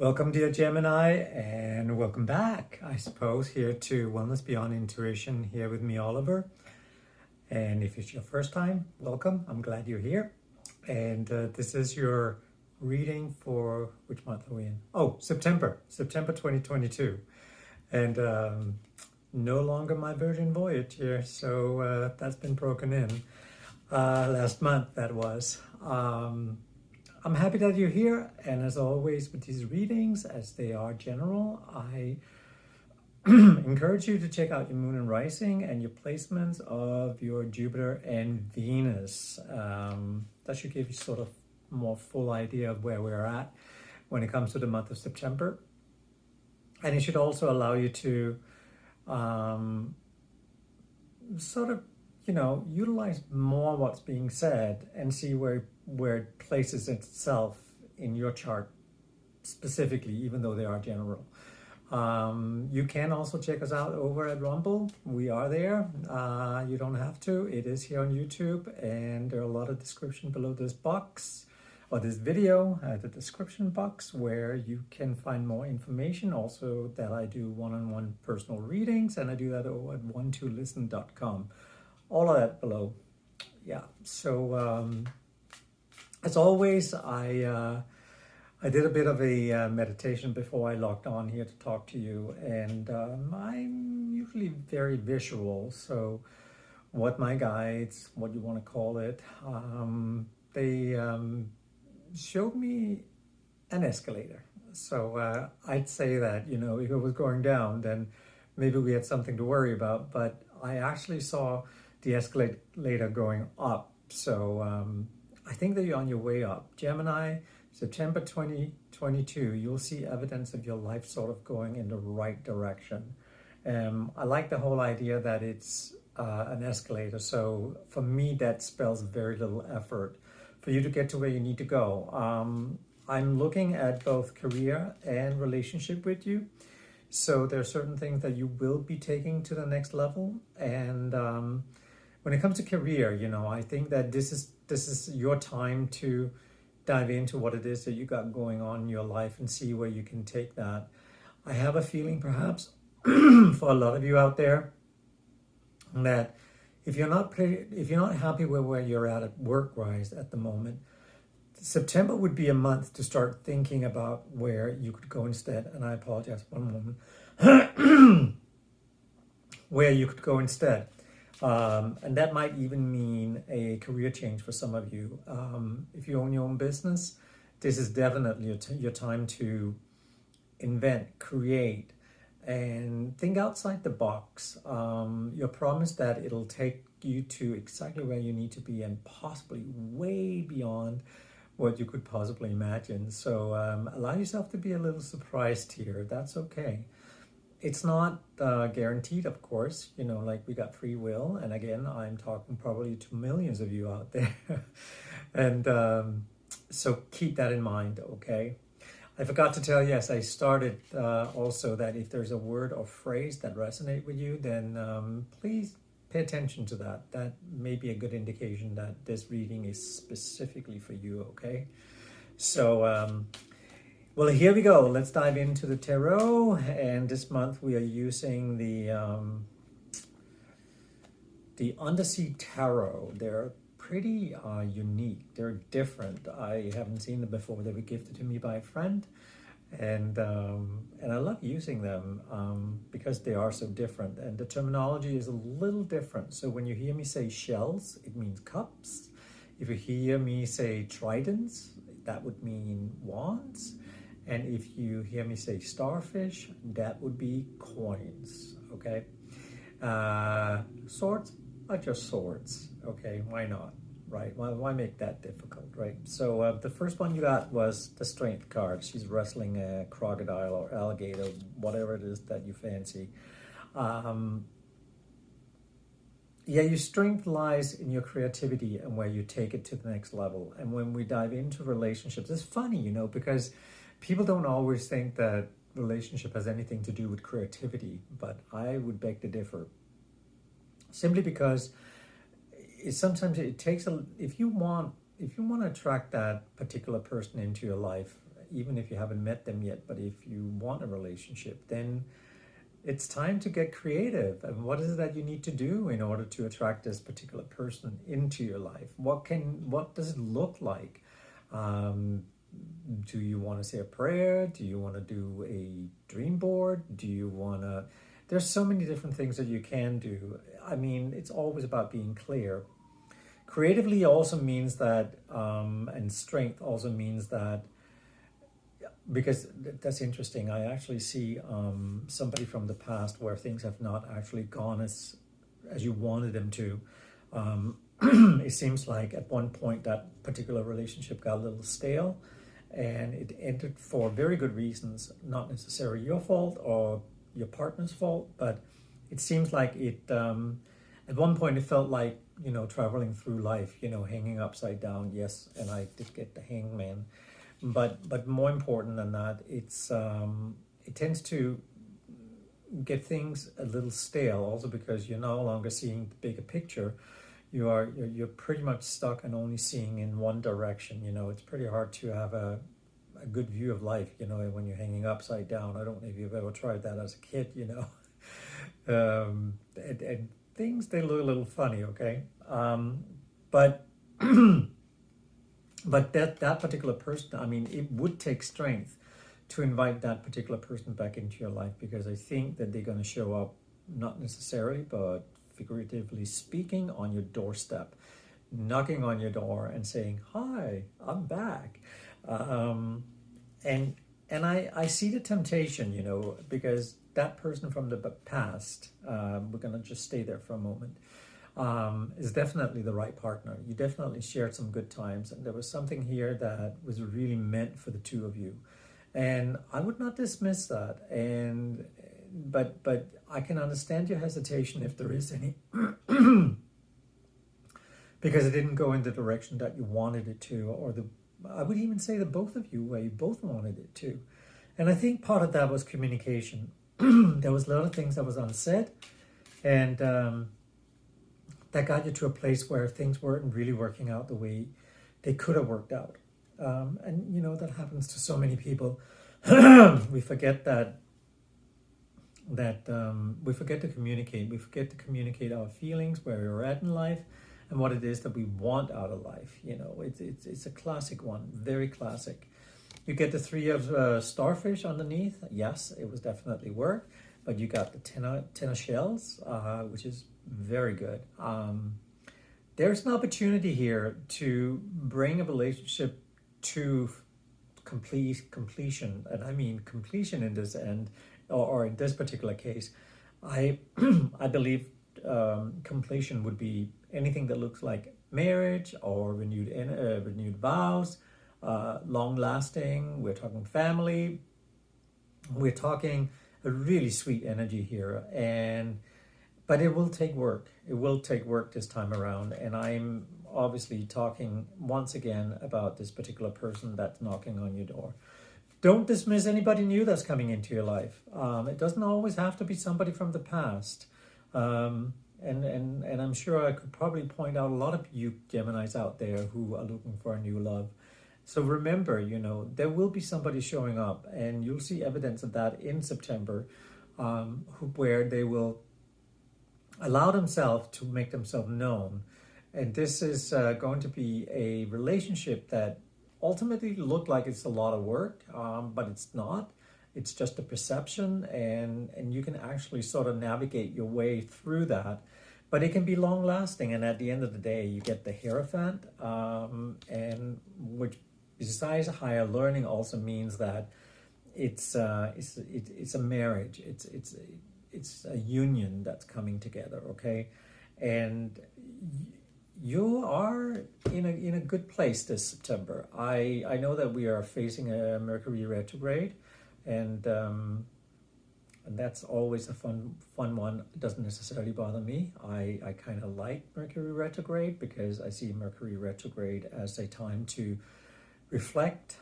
Welcome, dear Gemini, and welcome back, I suppose, here to Wellness Beyond Intuition, here with me, Oliver. And if it's your first time, welcome. I'm glad you're here. And this is your reading for, which month are we in? Oh, September 2022. And no longer my Virgin voyage here, so that's been broken in. Last month, that was. I'm happy that you're here, and as always with these readings, as they are general, I encourage you to check out your moon and rising and your placements of your Jupiter and Venus. That should give you sort of more full idea of where we're at when it comes to the month of September. And it should also allow you to sort of, utilize more what's being said and see where it places itself in your chart specifically, even though they are general. You can also check us out over at Rumble. We are there. You don't have to. It is here on YouTube, and there are a lot of description below this box or this video, the description box, where you can find more information. Also, that I do one-on-one personal readings, and I do that over at 12listen.com. All of that below. Yeah. So as always, I did a bit of a meditation before I logged on here to talk to you, and I'm usually very visual. So what my guides, what you want to call it, they showed me an escalator. So I'd say that, if it was going down, then maybe we had something to worry about. But I actually saw the escalator going up. So I think that you're on your way up. Gemini, September 2022, you'll see evidence of your life sort of going in the right direction. I like the whole idea that it's an escalator. So for me, that spells very little effort for you to get to where you need to go. I'm looking at both career and relationship with you. So there are certain things that you will be taking to the next level. And when it comes to career, I think that this is your time to dive into what it is that you got going on in your life and see where you can take that. I have a feeling perhaps for a lot of you out there that if you're not happy with where you're at work-wise at the moment, September would be a month to start thinking about where you could go instead. And I apologize, one moment. Where you could go instead. And that might even mean a career change for some of you. If you own your own business, this is definitely your time to invent, create, and think outside the box. You're promised that it'll take you to exactly where you need to be and possibly way beyond what you could possibly imagine. So allow yourself to be a little surprised here. That's okay. It's not guaranteed, of course, like we got free will. And again, I'm talking probably to millions of you out there. And so keep that in mind, okay? I forgot to tell you, as I started also, that if there's a word or phrase that resonate with you, then please pay attention to that. That may be a good indication that this reading is specifically for you, okay? So, well, here we go. Let's dive into the tarot. And this month we are using the Undersea Tarot. They're pretty unique. They're different. I haven't seen them before. They were gifted to me by a friend. And I love using them because they are so different. And the terminology is a little different. So when you hear me say shells, it means cups. If you hear me say tridents, that would mean wands. And if you hear me say starfish, that would be coins, okay? Swords are just swords, okay? Why not, right? Why make that difficult, right? So the first one you got was the Strength card. She's wrestling a crocodile or alligator, whatever it is that you fancy. Yeah, your strength lies in your creativity and where you take it to the next level. And when we dive into relationships, it's funny, because people don't always think that relationship has anything to do with creativity, but I would beg to differ. Simply because sometimes it takes if you want to attract that particular person into your life, even if you haven't met them yet, but if you want a relationship, then it's time to get creative. And what is it that you need to do in order to attract this particular person into your life? What does it look like? Do you want to say a prayer? Do you want to do a dream board? Do you want to... There's so many different things that you can do. I mean, it's always about being clear. Creatively also means that, and strength also means that, because that's interesting. I actually see somebody from the past where things have not actually gone as you wanted them to. It seems like at one point that particular relationship got a little stale, and it ended for very good reasons, not necessarily your fault or your partner's fault, but it seems like it, at one point it felt like, traveling through life, hanging upside down. Yes, and I did get the hangman. But more important than that, it tends to get things a little stale, also because you're no longer seeing the bigger picture. You're pretty much stuck and only seeing in one direction. It's pretty hard to have a good view of life, when you're hanging upside down. I don't know if you've ever tried that as a kid, and things, they look a little funny, okay? But that particular person, I mean, it would take strength to invite that particular person back into your life, because I think that they're going to show up, not necessarily, but figuratively speaking, on your doorstep, knocking on your door and saying, "Hi, I'm back." And I see the temptation, because that person from the past, we're going to just stay there for a moment, is definitely the right partner. You definitely shared some good times, and there was something here that was really meant for the two of you. And I would not dismiss that. But I can understand your hesitation, if there is any, because it didn't go in the direction that you wanted it to, or I would even say the both of you, where you both wanted it to. And I think part of that was communication. There was a lot of things that was unsaid, and that got you to a place where things weren't really working out the way they could have worked out. And that happens to so many people. We forget that we forget to communicate. We forget to communicate our feelings, where we're at in life, and what it is that we want out of life. It's a classic one, very classic. You get the 3 of starfish underneath. Yes, it was definitely work, but you got the 10 of shells, which is very good. There's an opportunity here to bring a relationship to completion, and I mean completion in this end, or in this particular case. I believe completion would be anything that looks like marriage or renewed vows, long lasting. We're talking family. We're talking a really sweet energy here, but it will take work. It will take work this time around, and I'm obviously talking once again about this particular person that's knocking on your door. Don't dismiss anybody new that's coming into your life. It doesn't always have to be somebody from the past. And I'm sure I could probably point out a lot of you Geminis out there who are looking for a new love. So remember, there will be somebody showing up, and you'll see evidence of that in September, where they will allow themselves to make themselves known. And this is going to be a relationship that ultimately look like it's a lot of work, but it's not. It's just a perception, and you can actually sort of navigate your way through that. But it can be long lasting, and at the end of the day, you get the Hierophant, and which, besides higher learning, also means that it's a marriage. It's a union that's coming together. Okay, and you are in a good place this September. I know that we are facing a Mercury retrograde, and that's always a fun one. It doesn't necessarily bother me. I kind of like Mercury retrograde, because I see Mercury retrograde as a time to reflect,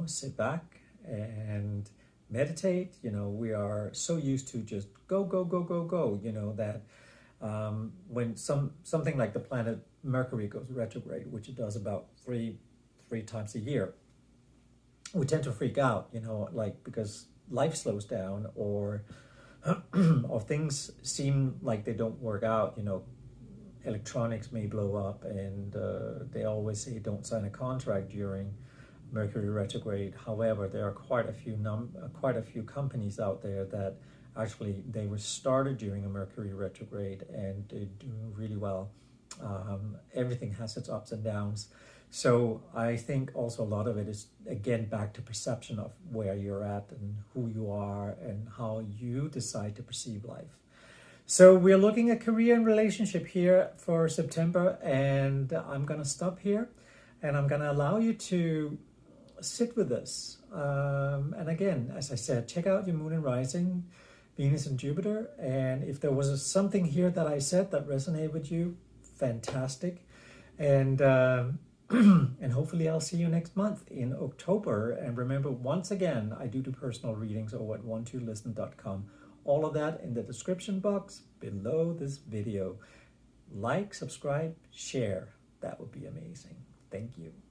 sit back and meditate. We are so used to just go, that when something like the planet Mercury goes retrograde, which it does about three times a year, we tend to freak out, you know, like because life slows down, or or things seem like they don't work out, you know. Electronics may blow up, and they always say don't sign a contract during Mercury retrograde. However, there are quite a few companies out there that actually they were started during a Mercury retrograde, and they're doing really well. Everything has its ups and downs. So I think also a lot of it is, again, back to perception of where you're at and who you are and how you decide to perceive life. So we're looking at career and relationship here for September, and I'm going to stop here, and I'm going to allow you to sit with this. And again, as I said, check out your moon and rising, Venus and Jupiter. And if there was something here that I said that resonated with you, fantastic. And and hopefully I'll see you next month in October. And remember, once again, I do personal readings over at 12listen.com. All of that in the description box below this video. Like, subscribe, share. That would be amazing. Thank you.